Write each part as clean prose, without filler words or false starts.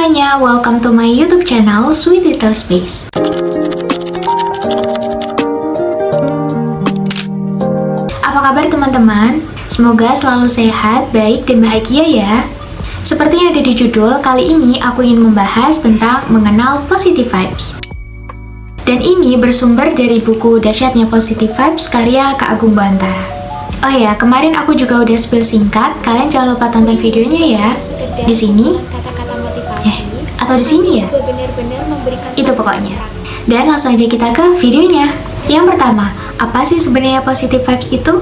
semuanya, welcome to my YouTube channel Sweet Little Space. Apa kabar teman-teman? Semoga selalu sehat, baik, dan bahagia ya. Seperti yang ada di judul, kali ini aku ingin membahas tentang mengenal positive vibes. Dan ini bersumber dari buku Dahsyatnya Positive Vibes karya Kak Agung Bantara. Oh ya, kemarin aku juga udah spill singkat, kalian jangan lupa tonton videonya ya. Di sini, atau di sini ya? Itu pokoknya. Dan langsung aja kita ke videonya. Yang pertama, apa sih sebenarnya positive vibes itu?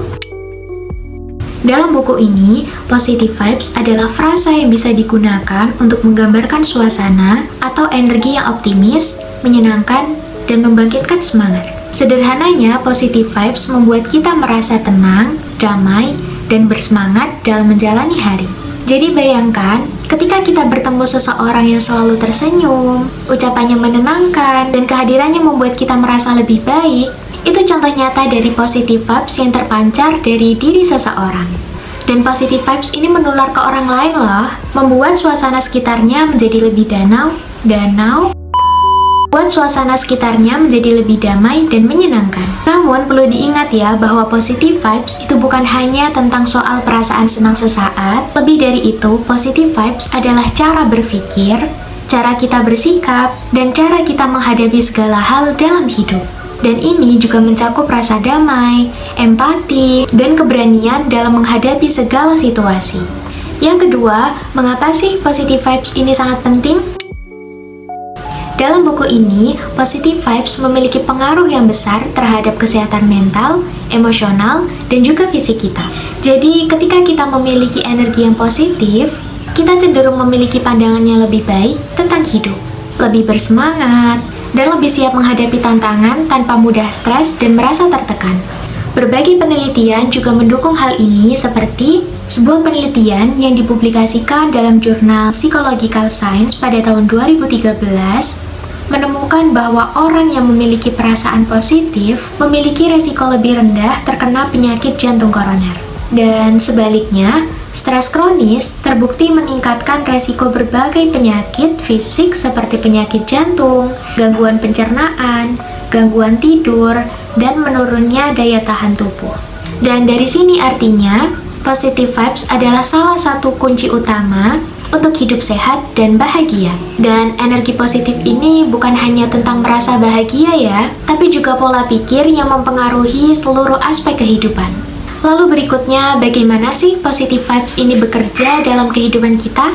Dalam buku ini, positive vibes adalah frasa yang bisa digunakan untuk menggambarkan suasana atau energi yang optimis, menyenangkan, dan membangkitkan semangat. Sederhananya, positive vibes membuat kita merasa tenang, damai, dan bersemangat dalam menjalani hari. Jadi bayangkan, ketika kita bertemu seseorang yang selalu tersenyum, ucapannya menenangkan, dan kehadirannya membuat kita merasa lebih baik, itu contoh nyata dari positive vibes yang terpancar dari diri seseorang. Dan positive vibes ini menular ke orang lain loh, membuat suasana sekitarnya menjadi lebih buat suasana sekitarnya menjadi lebih damai dan menyenangkan. Namun perlu diingat ya bahwa positive vibes itu bukan hanya tentang soal perasaan senang sesaat. Lebih dari itu, positive vibes adalah cara berpikir, cara kita bersikap, dan cara kita menghadapi segala hal dalam hidup. Dan ini juga mencakup rasa damai, empati, dan keberanian dalam menghadapi segala situasi. Yang kedua, mengapa sih positive vibes ini sangat penting? Dalam buku ini, positive vibes memiliki pengaruh yang besar terhadap kesehatan mental, emosional, dan juga fisik kita. Jadi, ketika kita memiliki energi yang positif, kita cenderung memiliki pandangan yang lebih baik tentang hidup, lebih bersemangat, dan lebih siap menghadapi tantangan tanpa mudah stres dan merasa tertekan. Berbagai penelitian juga mendukung hal ini, seperti sebuah penelitian yang dipublikasikan dalam jurnal Psychological Science pada tahun 2013 menemukan bahwa orang yang memiliki perasaan positif memiliki resiko lebih rendah terkena penyakit jantung koroner. Dan sebaliknya, stres kronis terbukti meningkatkan resiko berbagai penyakit fisik seperti penyakit jantung, gangguan pencernaan, gangguan tidur, dan menurunnya daya tahan tubuh. Dan dari sini artinya, positive vibes adalah salah satu kunci utama untuk hidup sehat dan bahagia. Dan energi positif ini bukan hanya tentang merasa bahagia ya, tapi juga pola pikir yang mempengaruhi seluruh aspek kehidupan. Lalu berikutnya, bagaimana sih positive vibes ini bekerja dalam kehidupan kita?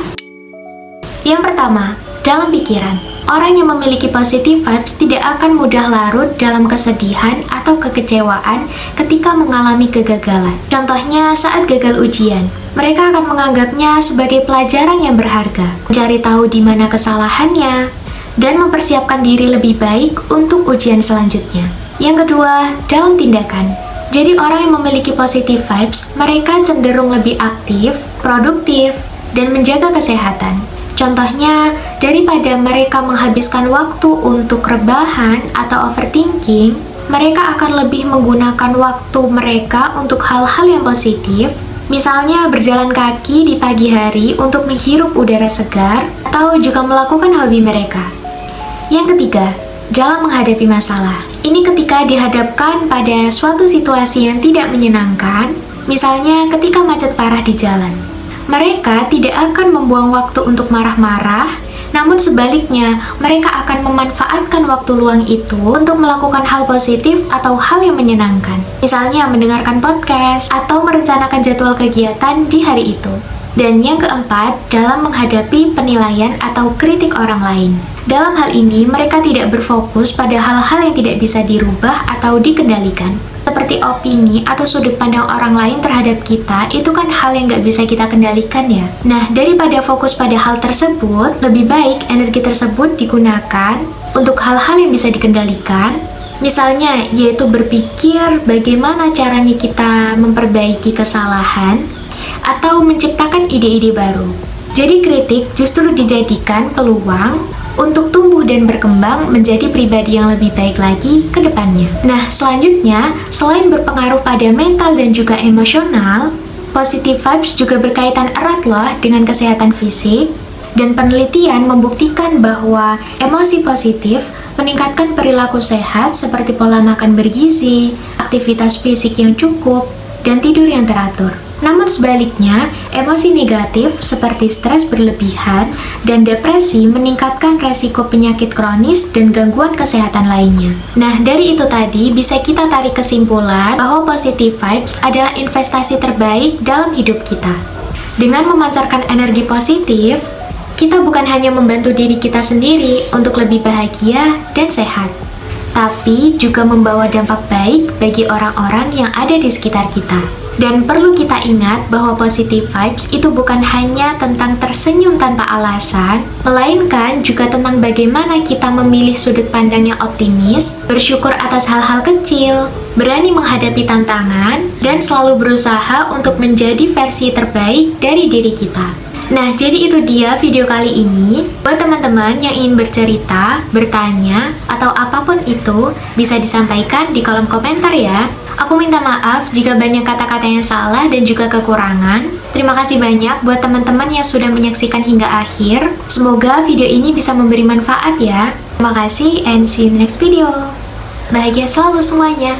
Yang pertama, dalam pikiran. Orang yang memiliki positive vibes tidak akan mudah larut dalam kesedihan atau kekecewaan ketika mengalami kegagalan. Contohnya saat gagal ujian, mereka akan menganggapnya sebagai pelajaran yang berharga, mencari tahu di mana kesalahannya, dan mempersiapkan diri lebih baik untuk ujian selanjutnya. Yang kedua, dalam tindakan. Jadi orang yang memiliki positive vibes, mereka cenderung lebih aktif, produktif, dan menjaga kesehatan. Contohnya, daripada mereka menghabiskan waktu untuk rebahan atau overthinking, mereka akan lebih menggunakan waktu mereka untuk hal-hal yang positif, misalnya berjalan kaki di pagi hari untuk menghirup udara segar, atau juga melakukan hobi mereka. Yang ketiga, dalam menghadapi masalah. Ini ketika dihadapkan pada suatu situasi yang tidak menyenangkan, misalnya ketika macet parah di jalan. Mereka tidak akan membuang waktu untuk marah-marah, namun sebaliknya, mereka akan memanfaatkan waktu luang itu untuk melakukan hal positif atau hal yang menyenangkan. Misalnya mendengarkan podcast atau merencanakan jadwal kegiatan di hari itu. Dan yang keempat, dalam menghadapi penilaian atau kritik orang lain. Dalam hal ini, mereka tidak berfokus pada hal-hal yang tidak bisa dirubah atau dikendalikan. Seperti opini atau sudut pandang orang lain terhadap kita, itu kan hal yang nggak bisa kita kendalikan ya. Nah, daripada fokus pada hal tersebut, lebih baik energi tersebut digunakan untuk hal-hal yang bisa dikendalikan. Misalnya, yaitu berpikir bagaimana caranya kita memperbaiki kesalahan atau menciptakan ide-ide baru. Jadi kritik justru dijadikan peluang untuk tumbuh dan berkembang menjadi pribadi yang lebih baik lagi ke depannya. Nah, selanjutnya, selain berpengaruh pada mental dan juga emosional, positive vibes juga berkaitan erat loh dengan kesehatan fisik. Dan penelitian membuktikan bahwa emosi positif meningkatkan perilaku sehat seperti pola makan bergizi, aktivitas fisik yang cukup, dan tidur yang teratur. Namun sebaliknya, emosi negatif seperti stres berlebihan dan depresi meningkatkan resiko penyakit kronis dan gangguan kesehatan lainnya. Nah, dari itu tadi bisa kita tarik kesimpulan bahwa positive vibes adalah investasi terbaik dalam hidup kita. Dengan memancarkan energi positif, kita bukan hanya membantu diri kita sendiri untuk lebih bahagia dan sehat, tapi juga membawa dampak baik bagi orang-orang yang ada di sekitar kita. Dan perlu kita ingat bahwa positive vibes itu bukan hanya tentang tersenyum tanpa alasan, melainkan juga tentang bagaimana kita memilih sudut pandang yang optimis, bersyukur atas hal-hal kecil, berani menghadapi tantangan, dan selalu berusaha untuk menjadi versi terbaik dari diri kita. Nah, jadi itu dia video kali ini. Buat teman-teman yang ingin bercerita, bertanya, atau apapun itu, bisa disampaikan di kolom komentar ya. Aku minta maaf jika banyak kata-kata yang salah dan juga kekurangan. Terima kasih banyak buat teman-teman yang sudah menyaksikan hingga akhir. Semoga video ini bisa memberi manfaat ya. Terima kasih and see you in the next video. Bahagia selalu semuanya.